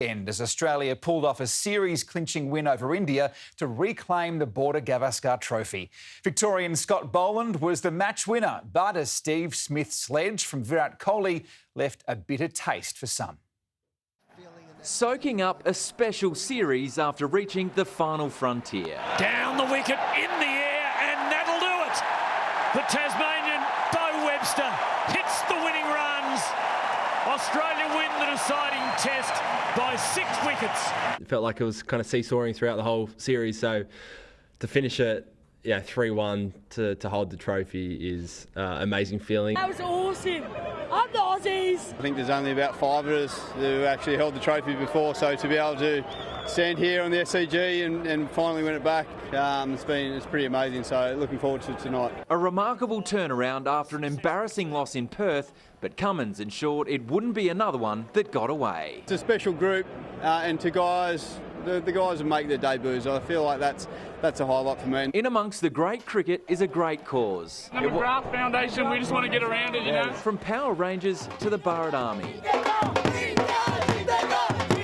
As Australia pulled off a series-clinching win over India to reclaim the Border Gavaskar trophy. Victorian Scott Boland was the match winner, but as Steve Smith's sledge from Virat Kohli left a bitter taste for some. Soaking up a special series after reaching the final frontier. Down the wicket, in the air, and that'll do it. The Tasmanian Bo Webster hits the winning runs. Australia win the deciding test by 6 wickets. It felt like it was kind of seesawing throughout the whole series, so to finish it 3-1 to hold the trophy is an amazing feeling. That was awesome. Up the Aussies. I think there's only about 5 of us who actually held the trophy before, so to be able to stand here on the SCG and finally win it back, it's pretty amazing, so looking forward to tonight. A remarkable turnaround after an embarrassing loss in Perth, but Cummins ensured it wouldn't be another one that got away. It's a special group, and to guys, the guys who make their debuts, I feel like that's a highlight for me. In amongst the great cricket is a great cause. The McGrath Foundation, we just want to get around it, you know. From Power Rangers to the Burret Army.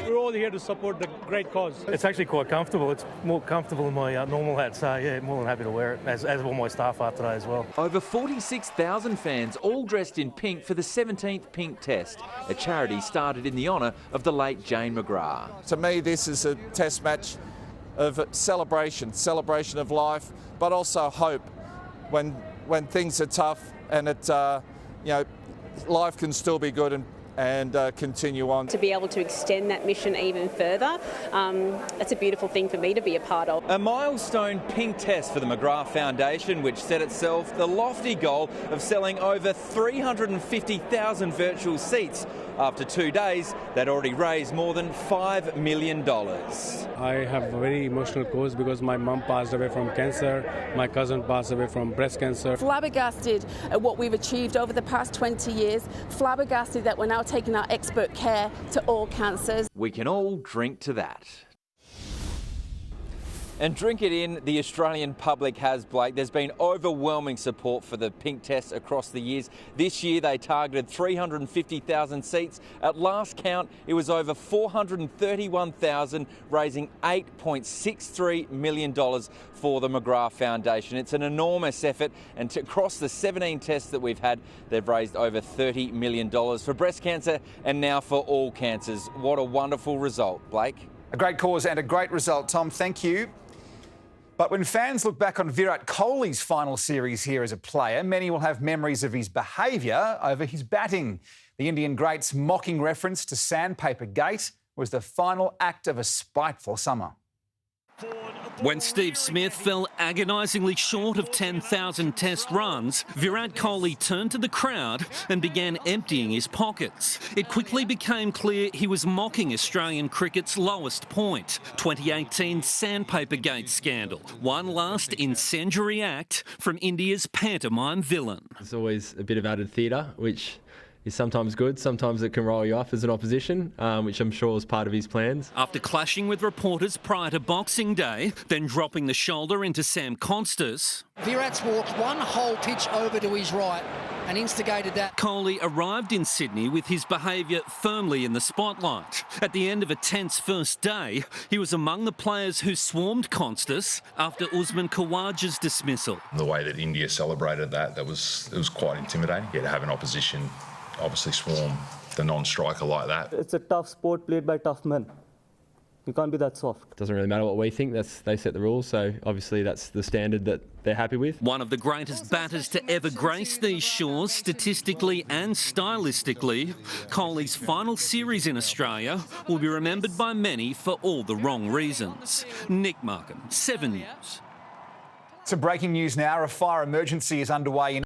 We're all here to support the great cause. It's actually quite comfortable. It's more comfortable than my normal hat, so yeah, more than happy to wear it, as all my staff are today as well. Over 46,000 fans, all dressed in pink for the 17th Pink Test, a charity started in the honour of the late Jane McGrath. To me, this is a test match of celebration of life, but also hope when things are tough and life can still be good and continue on. To be able to extend that mission even further, it's a beautiful thing for me to be a part of. A milestone Pink Test for the McGrath Foundation, which set itself the lofty goal of selling over 350,000 virtual seats. After 2 days, they'd already raised more than $5 million. I have a very emotional cause because my mum passed away from cancer, my cousin passed away from breast cancer. Flabbergasted at what we've achieved over the past 20 years, flabbergasted that we're now taking our expert care to all cancers. We can all drink to that. And drink it in, the Australian public has, Blake. There's been overwhelming support for the Pink Test across the years. This year they targeted 350,000 seats. At last count, it was over 431,000, raising $8.63 million for the McGrath Foundation. It's an enormous effort, and across the 17 tests that we've had, they've raised over $30 million for breast cancer and now for all cancers. What a wonderful result, Blake. A great cause and a great result, Tom. Thank you. But when fans look back on Virat Kohli's final series here as a player, many will have memories of his behaviour over his batting. The Indian great's mocking reference to Sandpaper Gate was the final act of a spiteful summer. When Steve Smith fell agonisingly short of 10,000 test runs, Virat Kohli turned to the crowd and began emptying his pockets. It quickly became clear he was mocking Australian cricket's lowest point, 2018 Sandpaper Gate scandal, one last incendiary act from India's pantomime villain. There's always a bit of added theatre, which is sometimes good, sometimes it can roll you off as an opposition, which I'm sure was part of his plans. After clashing with reporters prior to Boxing Day, then dropping the shoulder into Sam Constas, Virat's walked one whole pitch over to his right and instigated that. Kohli arrived in Sydney with his behaviour firmly in the spotlight. At the end of a tense first day, he was among the players who swarmed Constas after Usman Khawaja's dismissal. The way that India celebrated that was quite intimidating. Yeah, to have an opposition obviously swarm the non-striker like that. It's a tough sport played by tough men. You can't be that soft. It doesn't really matter what we think, they set the rules, so obviously that's the standard that they're happy with. One of the greatest batters to ever grace these shores, statistically and stylistically, Kohli's final series in Australia will be remembered by many for all the wrong reasons. Nick Markham, 7 News. Some breaking news now. A fire emergency is underway in